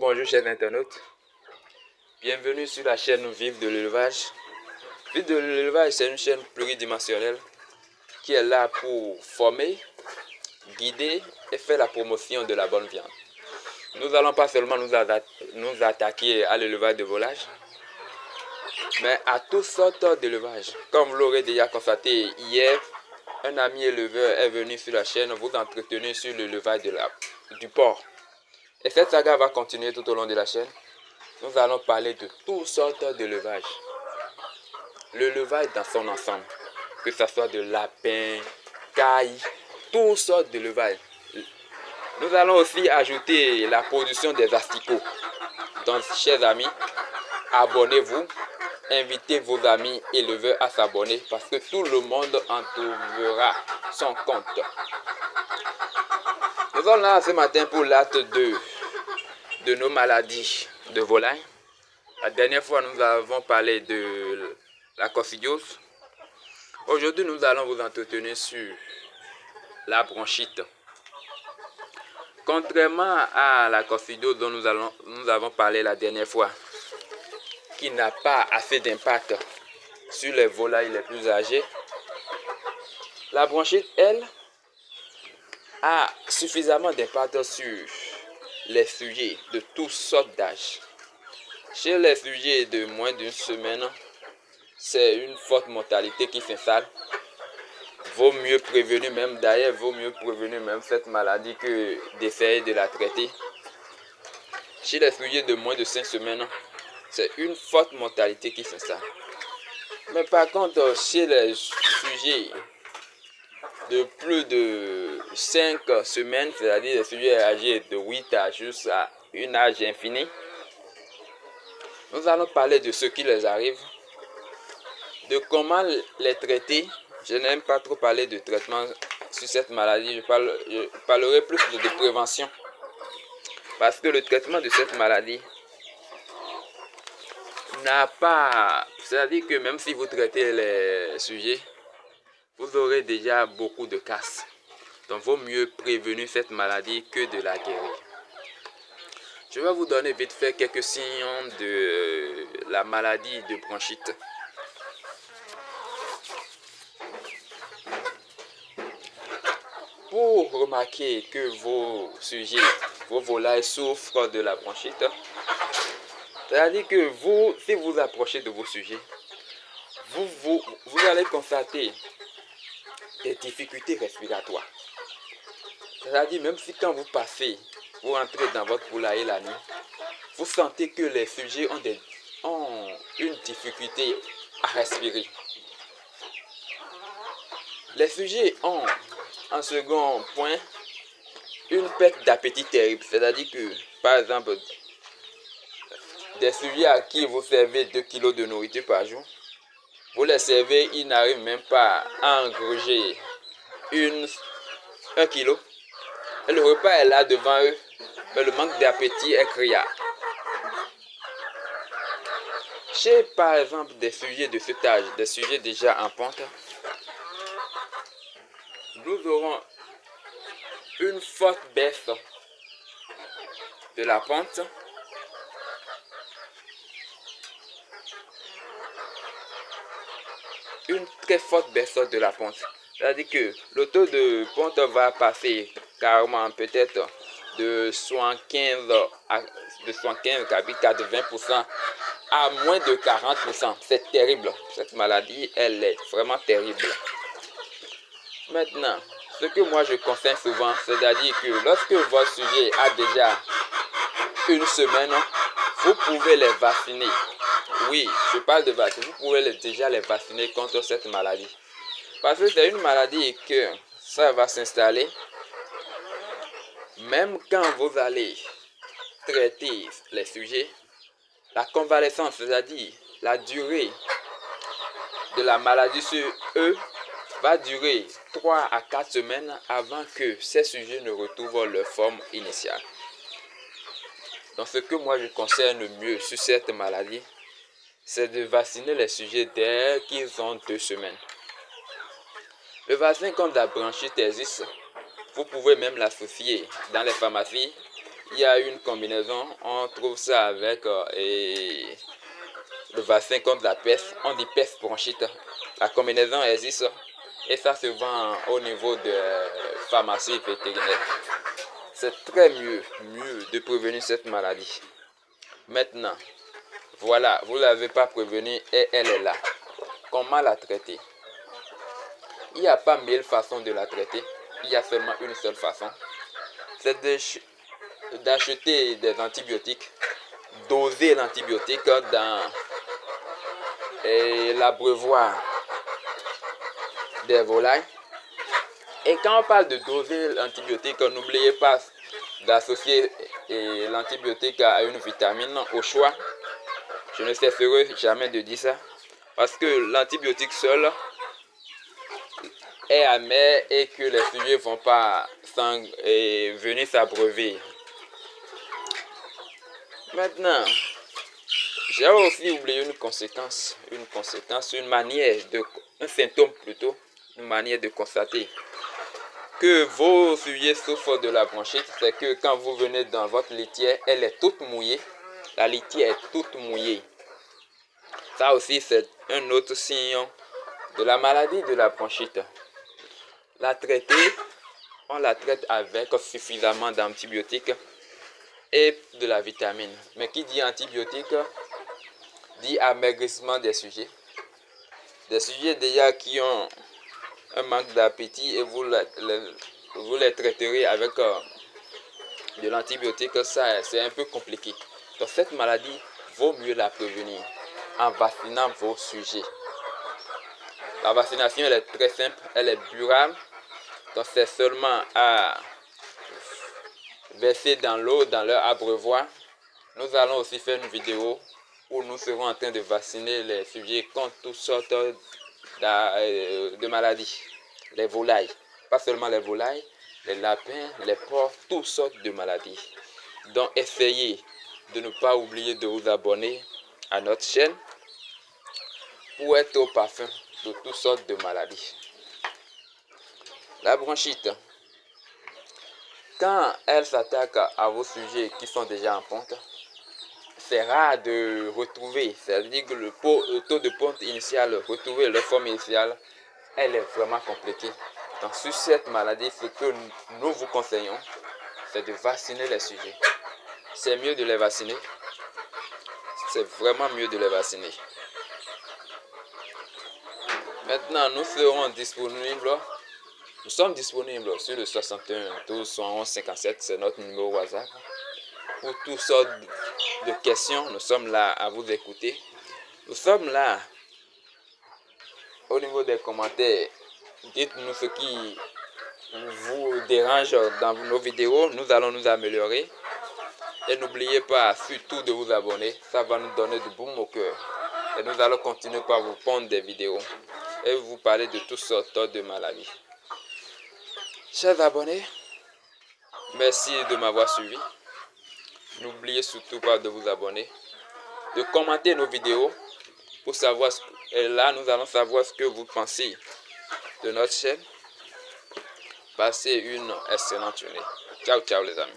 Bonjour chers internautes, bienvenue sur la chaîne Vive de l'élevage. Vive de l'élevage, c'est une chaîne pluridimensionnelle qui est là pour former, guider et faire la promotion de la bonne viande. Nous n'allons pas seulement nous attaquer à l'élevage de volailles, mais à toutes sortes d'élevages. Comme vous l'aurez déjà constaté hier, un ami éleveur est venu sur la chaîne vous entretenir sur l'élevage du porc. Et cette saga va continuer tout au long de la chaîne. Nous allons parler de toutes sortes d'élevage. L'élevage dans son ensemble, que ce soit de lapins, cailles, toutes sortes d'élevage. Nous allons aussi ajouter la production des asticots. Donc, chers amis, abonnez-vous, invitez vos amis éleveurs à s'abonner parce que tout le monde en trouvera son compte. Nous sommes là ce matin pour l'acte 2 de nos maladies de volaille. La dernière fois, nous avons parlé de la coccidiose. Aujourd'hui, nous allons vous entretenir sur la bronchite. Contrairement à la coccidiose dont nous avons parlé la dernière fois, qui n'a pas assez d'impact sur les volailles les plus âgées, la bronchite, elle, a suffisamment d'impact sur les sujets de toutes sortes d'âges. Chez les sujets de moins d'une semaine, c'est une forte mortalité qui s'installe. Vaut mieux prévenir même, d'ailleurs, vaut mieux prévenir même cette maladie que d'essayer de la traiter. Chez les sujets de moins de 5 semaines, c'est une forte mortalité qui s'installe. Mais par contre, chez les sujets de plus de 5 semaines, c'est-à-dire les sujets âgés de 8 à jusqu'à un âge infini, nous allons parler de ce qui les arrive, de comment les traiter. Je n'aime pas trop parler de traitement sur cette maladie, je parlerai plus de prévention. Parce que le traitement de cette maladie n'a pas... C'est-à-dire que même si vous traitez les sujets, vous aurez déjà beaucoup de casse. Donc, il vaut mieux prévenir cette maladie que de la guérir. Je vais vous donner vite fait quelques signes de la maladie de bronchite. Pour remarquer que vos sujets, vos volailles souffrent de la bronchite, c'est-à-dire que vous, si vous approchez de vos sujets, vous allez constater des difficultés respiratoires. C'est-à-dire même si quand vous passez, vous entrez dans votre poulailler la nuit, vous sentez que les sujets ont une difficulté à respirer. Les sujets ont, en second point, une perte d'appétit terrible. C'est-à-dire que, par exemple, des sujets à qui vous servez 2 kg de nourriture par jour, vous les servez, ils n'arrivent même pas à engorger 1 kg. Et le repas est là devant eux, mais le manque d'appétit est criard. Chez, par exemple, des sujets de cet âge, des sujets déjà en pente, nous aurons une forte baisse de la pente. Une très forte baisse de la pente. C'est-à-dire que le taux de pente va passer carrément peut-être de 75 à 80% à moins de 40%. C'est terrible. Cette maladie, elle est vraiment terrible. Maintenant, ce que moi je conseille souvent, c'est-à-dire que lorsque votre sujet a déjà 1 semaine, vous pouvez les vacciner. Oui, je parle de vaccin. Vous pouvez déjà les vacciner contre cette maladie. Parce que c'est une maladie que ça va s'installer. Même quand vous allez traiter les sujets, la convalescence, c'est-à-dire la durée de la maladie sur eux, va durer 3 à 4 semaines avant que ces sujets ne retrouvent leur forme initiale. Donc ce que moi je conseille le mieux sur cette maladie, c'est de vacciner les sujets dès qu'ils ont 2 semaines. Le vaccin contre la bronchite existe. Vous pouvez même l'associer dans les pharmacies. il y a une combinaison, on trouve ça avec le vaccin contre la peste, on dit peste bronchite. La combinaison existe et ça se vend au niveau de pharmacie vétérinaire. C'est très mieux de prévenir cette maladie. Maintenant, voilà, vous ne l'avez pas prévenue et elle est là. Comment la traiter? Il n'y a pas 1000 façons de la traiter, il y a seulement une seule façon. C'est d'acheter des antibiotiques, doser l'antibiotique dans l'abreuvoir des volailles. Et quand on parle de doser l'antibiotique, n'oubliez pas d'associer l'antibiotique à une vitamine au choix. Je ne cesserai jamais de dire ça. Parce que l'antibiotique seul est amer et que les sujets ne vont pas venir s'abreuver. Maintenant, j'ai aussi oublié un symptôme plutôt, une manière de constater que vos sujets souffrent de la bronchite, c'est que quand vous venez dans votre litière, elle est toute mouillée. La litière est toute mouillée. Ça aussi, c'est un autre signe de la maladie de la bronchite. La traiter, on la traite avec suffisamment d'antibiotiques et de la vitamine. Mais qui dit antibiotique, dit amaigrissement des sujets. Des sujets déjà qui ont un manque d'appétit et vous les traiterez avec de l'antibiotique, ça c'est un peu compliqué. Donc cette maladie, vaut mieux la prévenir en vaccinant vos sujets. La vaccination elle est très simple, elle est durable. Donc c'est seulement à verser dans l'eau, dans leur abreuvoir. Nous allons aussi faire une vidéo où nous serons en train de vacciner les sujets contre toutes sortes de maladies. Les volailles, pas seulement les volailles, les lapins, les porcs, toutes sortes de maladies. Donc essayez de ne pas oublier de vous abonner à notre chaîne pour être au parfum de toutes sortes de maladies. La bronchite, quand elle s'attaque à vos sujets qui sont déjà en ponte, c'est rare de retrouver, c'est-à-dire que le taux de ponte initial, retrouver leur forme initiale, elle est vraiment compliquée. Donc sur cette maladie, ce que nous vous conseillons, c'est de vacciner les sujets. C'est mieux de les vacciner. C'est vraiment mieux de les vacciner. Maintenant, nous sommes disponibles sur le 61 12 71 57, c'est notre numéro WhatsApp. Pour toutes sortes de questions, nous sommes là à vous écouter. Nous sommes là au niveau des commentaires. Dites-nous ce qui vous dérange dans nos vidéos. Nous allons nous améliorer. Et n'oubliez pas surtout de vous abonner. Ça va nous donner du baume au cœur. Et nous allons continuer par vous pondre des vidéos et vous parler de toutes sortes de maladies. Chers abonnés, merci de m'avoir suivi. N'oubliez surtout pas de vous abonner, de commenter nos vidéos pour savoir et là nous allons savoir ce que vous pensez de notre chaîne. Passez une excellente journée. Ciao, ciao les amis.